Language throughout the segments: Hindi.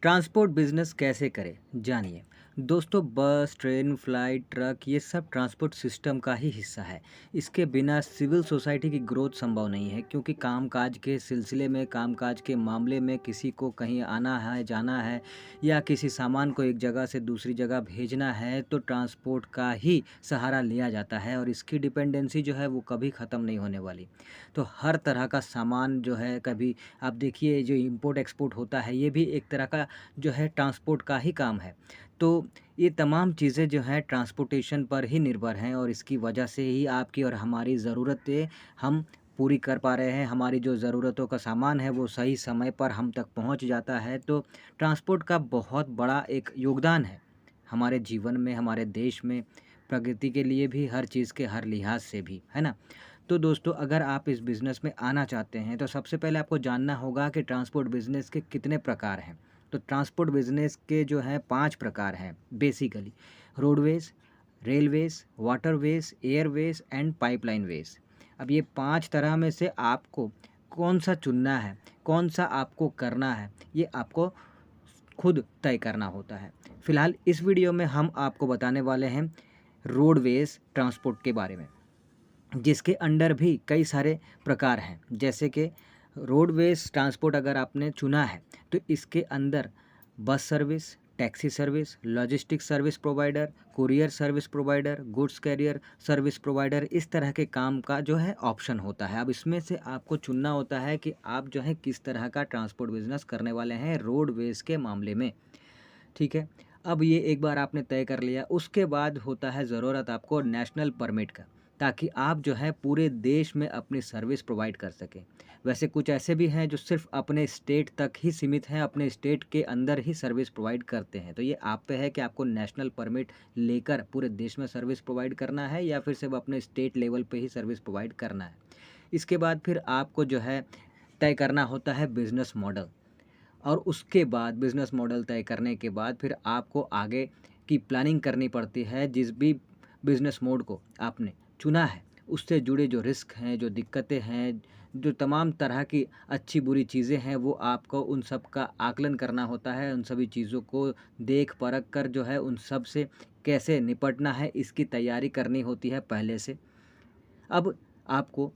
ट्रांसपोर्ट बिजनेस कैसे करें जानिए। दोस्तों, बस, ट्रेन, फ्लाइट, ट्रक ये सब ट्रांसपोर्ट सिस्टम का ही हिस्सा है। इसके बिना सिविल सोसाइटी की ग्रोथ संभव नहीं है, क्योंकि कामकाज के सिलसिले में, कामकाज के मामले में किसी को कहीं आना है, जाना है या किसी सामान को एक जगह से दूसरी जगह भेजना है तो ट्रांसपोर्ट का ही सहारा लिया जाता है और इसकी डिपेंडेंसी जो है वो कभी ख़त्म नहीं होने वाली। तो हर तरह का सामान जो है, कभी आप देखिए जो इम्पोर्ट एक्सपोर्ट होता है, ये भी एक तरह का जो है ट्रांसपोर्ट का ही काम है। तो ये तमाम चीज़ें जो हैं ट्रांसपोर्टेशन पर ही निर्भर हैं और इसकी वजह से ही आपकी और हमारी ज़रूरतें हम पूरी कर पा रहे हैं। हमारी जो ज़रूरतों का सामान है वो सही समय पर हम तक पहुंच जाता है। तो ट्रांसपोर्ट का बहुत बड़ा एक योगदान है हमारे जीवन में, हमारे देश में, प्रगति के लिए भी, हर चीज़ के हर लिहाज से भी, है ना? तो दोस्तों, अगर आप इस बिज़नेस में आना चाहते हैं तो सबसे पहले आपको जानना होगा कि ट्रांसपोर्ट बिज़नेस के कितने प्रकार हैं। तो ट्रांसपोर्ट बिज़नेस के जो हैं 5 प्रकार हैं basically. Roadways, railways, waterways, airways and pipeline ways. अब ये 5 तरह में से आपको कौन-सा चुनना है, कौन-सा आपको करना है, ये आपको खुद तय करना होता है। फ़िलहाल इस वीडियो में हम आपको बताने वाले हैं रोडवेज़ ट्रांसपोर्ट के बारे में, जिसके अंडर भी कई सारे प्रकार हैं। जैसे कि रोडवेज़ ट्रांसपोर्ट अगर आपने चुना है तो इसके अंदर bus service, taxi service, logistic service provider, courier service provider, goods carrier service provider, इस तरह के काम का जो है ऑप्शन होता है। अब इसमें से आपको चुनना होता है कि आप जो है किस तरह का ट्रांसपोर्ट बिजनेस करने वाले हैं रोडवेज़ के मामले में। ठीक है। अब ये एक बार आपने तय कर लिया, उसके बाद होता है ज़रूरत आपको नेशनल परमिट का, ताकि आप जो है पूरे देश में अपनी सर्विस प्रोवाइड कर सकें। वैसे कुछ ऐसे भी हैं जो सिर्फ़ अपने स्टेट तक ही सीमित हैं, अपने स्टेट के अंदर ही सर्विस प्रोवाइड करते हैं। तो ये आप पे है कि आपको नेशनल परमिट लेकर पूरे देश में सर्विस प्रोवाइड करना है या फिर सिर्फ़ अपने स्टेट लेवल पे ही सर्विस प्रोवाइड करना है। इसके बाद फिर आपको जो है तय करना होता है बिज़नेस मॉडल। और उसके बाद बिज़नेस मॉडल तय करने के बाद फिर आपको आगे की प्लानिंग करनी पड़ती है। जिस भी बिज़नेस मोड को आपने चुना है, उससे जुड़े जो रिस्क हैं, जो दिक्कतें हैं, जो तमाम तरह की अच्छी बुरी चीज़ें हैं, वो आपको उन सब का आकलन करना होता है। उन सभी चीज़ों को देख परख कर जो है उन सब से कैसे निपटना है, इसकी तैयारी करनी होती है पहले से। अब आपको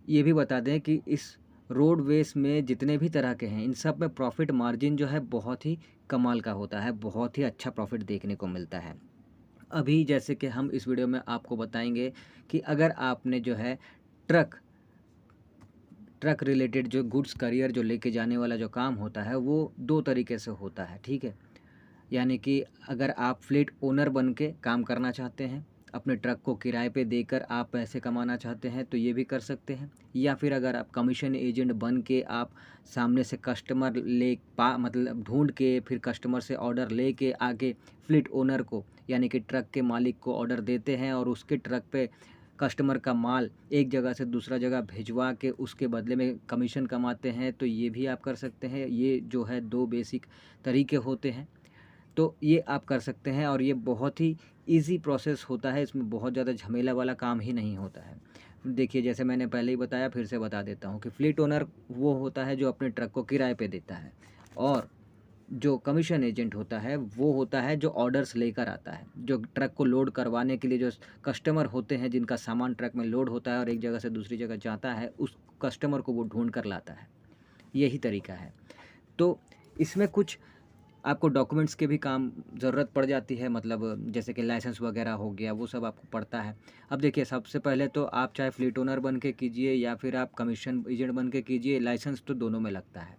ये भी बता दें कि इस रोडवेज़ में जितने भी तरह के हैं, इन सब में प्रॉफ़िट मार्जिन जो है बहुत ही कमाल का होता है, बहुत ही अच्छा प्रॉफ़िट देखने को मिलता है। अभी जैसे कि हम इस वीडियो में आपको बताएँगे कि अगर आपने जो है ट्रक ट्रक रिलेटेड जो गुड्स करियर जो लेके जाने वाला जो काम होता है, वो 2 तरीके से होता है, ठीक है? यानी कि अगर आप फ्लीट ओनर बन के काम करना चाहते हैं, अपने ट्रक को किराए पे देकर आप पैसे कमाना चाहते हैं, तो ये भी कर सकते हैं। या फिर अगर आप कमीशन एजेंट बन के आप सामने से कस्टमर ले पा मतलब ढूँढ के फिर कस्टमर से ऑर्डर लेके आके फ्लीट ओनर को, यानी कि ट्रक के मालिक को ऑर्डर देते हैं और उसके ट्रक पे कस्टमर का माल एक जगह से दूसरा जगह भिजवा के उसके बदले में कमीशन कमाते हैं, तो ये भी आप कर सकते हैं। ये जो है 2 बेसिक तरीके होते हैं। तो ये आप कर सकते हैं और ये बहुत ही ईज़ी प्रोसेस होता है, इसमें बहुत ज़्यादा झमेला वाला काम ही नहीं होता है। देखिए, जैसे मैंने पहले ही बताया, फिर से बता देता हूँ कि फ्लीट ओनर वो होता है जो अपने ट्रक को किराए पे देता है और जो कमीशन एजेंट होता है वो होता है जो ऑर्डर्स लेकर आता है, जो ट्रक को लोड करवाने के लिए जो कस्टमर होते हैं जिनका सामान ट्रक में लोड होता है और एक जगह से दूसरी जगह जाता है, उस कस्टमर को वो ढूँढ कर लाता है। यही तरीका है। तो इसमें कुछ आपको डॉक्यूमेंट्स के भी काम ज़रूरत पड़ जाती है, मतलब जैसे कि लाइसेंस वगैरह हो गया, वो सब आपको पड़ता है। अब देखिए, सबसे पहले तो आप चाहे फ्लीट ओनर बन के कीजिए या फिर आप कमीशन एजेंट बन के कीजिए, लाइसेंस तो दोनों में लगता है।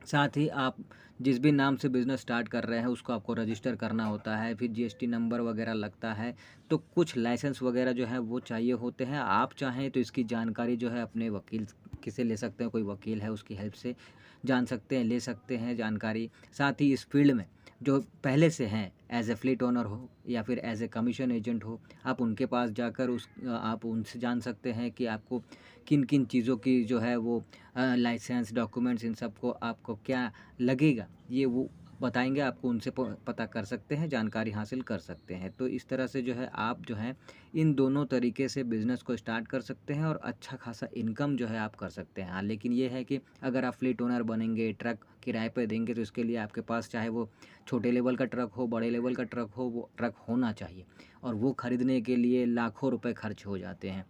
साथ ही आप जिस भी नाम से बिज़नेस स्टार्ट कर रहे हैं उसको आपको रजिस्टर करना होता है, फिर जीएसटी नंबर वगैरह लगता है। तो कुछ लाइसेंस वगैरह जो है वो चाहिए होते हैं। आप चाहें तो इसकी जानकारी जो है अपने वकील किसे ले सकते हैं, कोई वकील है उसकी हेल्प से जान सकते हैं, ले सकते हैं जानकारी। साथ ही इस फील्ड में जो पहले से हैं, एज ए फ्लीट ओनर हो या फिर एज ए कमीशन एजेंट हो, आप उनके पास जाकर आप उनसे जान सकते हैं कि आपको किन किन चीज़ों की जो है वो लाइसेंस, डॉक्यूमेंट्स, इन सब को आपको क्या लगेगा, ये वो बताएँगे, आपको उनसे प पता कर सकते हैं, जानकारी हासिल कर सकते हैं। तो इस तरह से जो है आप जो है इन दोनों तरीके से बिज़नेस को स्टार्ट कर सकते हैं और अच्छा खासा इनकम जो है आप कर सकते हैं। हाँ, लेकिन ये है कि अगर आप फ्लीट ओनर बनेंगे, ट्रक किराए पे देंगे, तो इसके लिए आपके पास चाहे वो छोटे लेवल का ट्रक हो, बड़े लेवल का ट्रक हो, वो ट्रक होना चाहिए और वो खरीदने के लिए लाखों रुपए खर्च हो जाते हैं।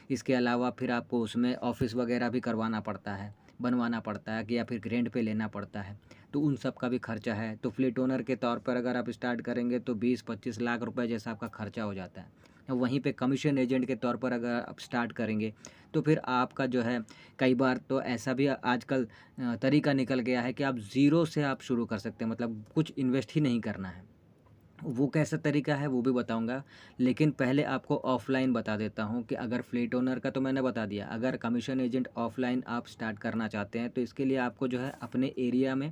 इसके अलावा फिर आपको उसमें ऑफ़िस वगैरह भी करवाना पड़ता है, बनवाना पड़ता है कि या फिर रेंट पे लेना पड़ता है। तो उन सब का भी खर्चा है। तो फ्लीट ओनर के तौर पर अगर आप स्टार्ट करेंगे तो 20-25 लाख रुपए जैसा आपका खर्चा हो जाता है। और वहीं पे कमीशन एजेंट के तौर पर अगर आप स्टार्ट करेंगे तो फिर आपका जो है कई बार तो ऐसा भी आजकल तरीका निकल गया है कि आप ज़ीरो से आप शुरू कर सकते हैं, मतलब कुछ इन्वेस्ट ही नहीं करना है। वो कैसा तरीका है वो भी बताऊँगा, लेकिन पहले आपको ऑफ़लाइन बता देता हूँ कि अगर फ्लीट ओनर का तो मैंने बता दिया, अगर कमीशन एजेंट ऑफ़लाइन आप स्टार्ट करना चाहते हैं तो इसके लिए आपको जो है अपने एरिया में,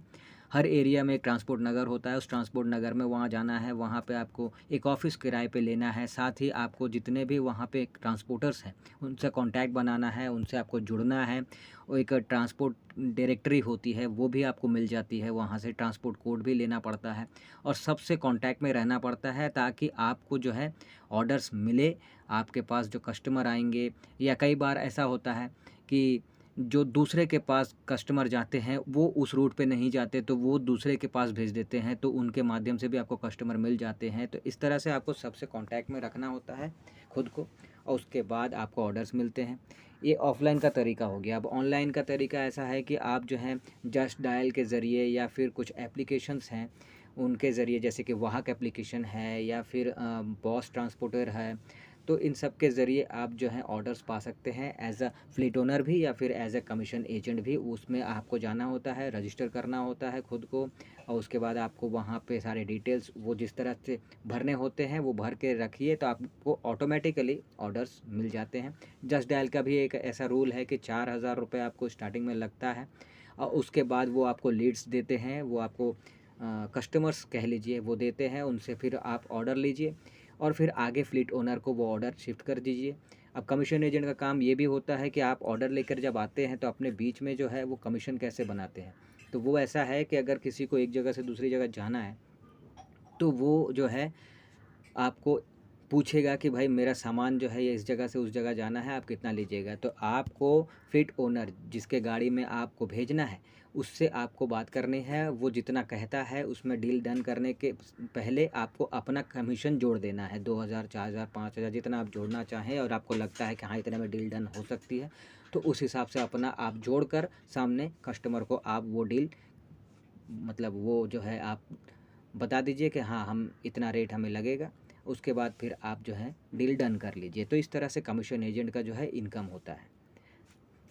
हर एरिया में एक ट्रांसपोर्ट नगर होता है, उस ट्रांसपोर्ट नगर में वहाँ जाना है, वहाँ पे आपको एक ऑफ़िस किराए पे लेना है, साथ ही आपको जितने भी वहाँ पे ट्रांसपोर्टर्स हैं, उनसे कॉन्टैक्ट बनाना है, उनसे आपको जुड़ना है। और एक ट्रांसपोर्ट डायरेक्टरी होती है, वो भी आपको मिल जाती है, वहाँ से ट्रांसपोर्ट कोड भी लेना पड़ता है और सबसे कॉन्टैक्ट में रहना पड़ता है ताकि आपको जो है ऑर्डर्स मिले, आपके पास जो कस्टमर आएँगे। या कई बार ऐसा होता है कि जो दूसरे के पास कस्टमर जाते हैं, वो उस रूट पे नहीं जाते, तो वो दूसरे के पास भेज देते हैं, तो उनके माध्यम से भी आपको कस्टमर मिल जाते हैं। तो इस तरह से आपको सबसे कॉन्टैक्ट में रखना होता है खुद को और उसके बाद आपको ऑर्डर्स मिलते हैं। ये ऑफ़लाइन का तरीका हो गया। अब ऑनलाइन का तरीका ऐसा है कि आप जो है जस्ट डायल के ज़रिए या फिर कुछ एप्लीकेशंस हैं, उनके ज़रिए, जैसे कि वाहक एप्लीकेशन है या फिर बॉस ट्रांसपोर्टर है, तो इन सब के ज़रिए आप जो है ऑर्डर्स पा सकते हैं एज़ अ फ्लीट ओनर भी या फिर एज़ अ कमीशन एजेंट भी। उसमें आपको जाना होता है, रजिस्टर करना होता है खुद को और उसके बाद आपको वहाँ पे सारे डिटेल्स वो जिस तरह से भरने होते हैं वो भर के रखिए, तो आपको ऑटोमेटिकली ऑर्डर्स मिल जाते हैं। जस्ट डायल का भी एक ऐसा रूल है कि 4000 रुपये आपको स्टार्टिंग में लगता है और उसके बाद वो आपको लीड्स देते हैं, वो आपको कस्टमर्स कह लीजिए वो देते हैं, उनसे फिर आप ऑर्डर लीजिए और फिर आगे फ्लीट ओनर को वो ऑर्डर शिफ्ट कर दीजिए। अब कमीशन एजेंट का काम ये भी होता है कि आप ऑर्डर लेकर जब आते हैं तो अपने बीच में जो है वो कमीशन कैसे बनाते हैं। तो वो ऐसा है कि अगर किसी को एक जगह से दूसरी जगह जाना है, तो वो जो है आपको पूछेगा कि भाई मेरा सामान जो है ये इस जगह से उस जगह जाना है, आप कितना लीजिएगा? तो आपको फ्लीट ओनर जिसके गाड़ी में आपको भेजना है, उससे आपको बात करनी है। वो जितना कहता है उसमें डील डन करने के पहले आपको अपना कमीशन जोड़ देना है, 2000, 4000, 5000 जितना आप जोड़ना चाहें और आपको लगता है कि हाँ, इतने में डील डन हो सकती है, तो उस हिसाब से अपना आप जोड़कर सामने कस्टमर को आप वो डील, मतलब वो जो है आप बता दीजिए कि हाँ, हम इतना रेट हमें लगेगा। उसके बाद फिर आप जो है डील डन कर लीजिए। तो इस तरह से कमीशन एजेंट का जो है इनकम होता है।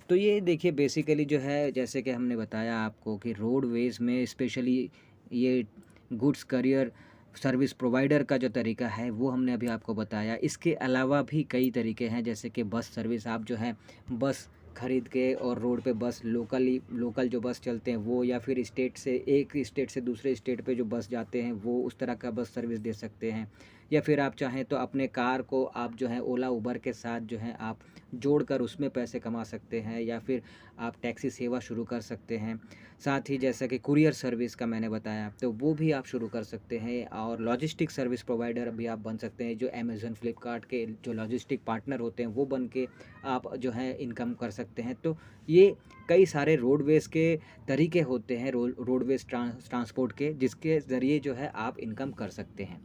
तो ये देखिए बेसिकली जो है जैसे कि हमने बताया आपको कि रोडवेज़ में स्पेशली ये गुड्स करियर सर्विस प्रोवाइडर का जो तरीका है वो हमने अभी आपको बताया। इसके अलावा भी कई तरीके हैं, जैसे कि बस सर्विस, आप जो है बस खरीद के और रोड पे बस लोकल जो बस चलते हैं वो, या फिर स्टेट से एक स्टेट से दूसरे स्टेट पे जो बस जाते हैं वो, उस तरह का बस सर्विस दे सकते हैं। या फिर आप चाहें तो अपने कार को आप जो है ओला उबर के साथ जो है आप जोड़कर उसमें पैसे कमा सकते हैं, या फिर आप टैक्सी सेवा शुरू कर सकते हैं। साथ ही जैसा कि कुरियर सर्विस का मैंने बताया, तो वो भी आप शुरू कर सकते हैं और लॉजिस्टिक सर्विस प्रोवाइडर भी आप बन सकते हैं। जो अमेज़न, फ्लिपकार्ट के जो लॉजिस्टिक पार्टनर होते हैं वो बन के आप जो है इनकम कर सकते हैं। तो ये कई सारे रोडवेज़ के तरीके होते हैं, रोडवेज़ ट्रांसपोर्ट के, जिसके ज़रिए जो है आप इनकम कर सकते हैं।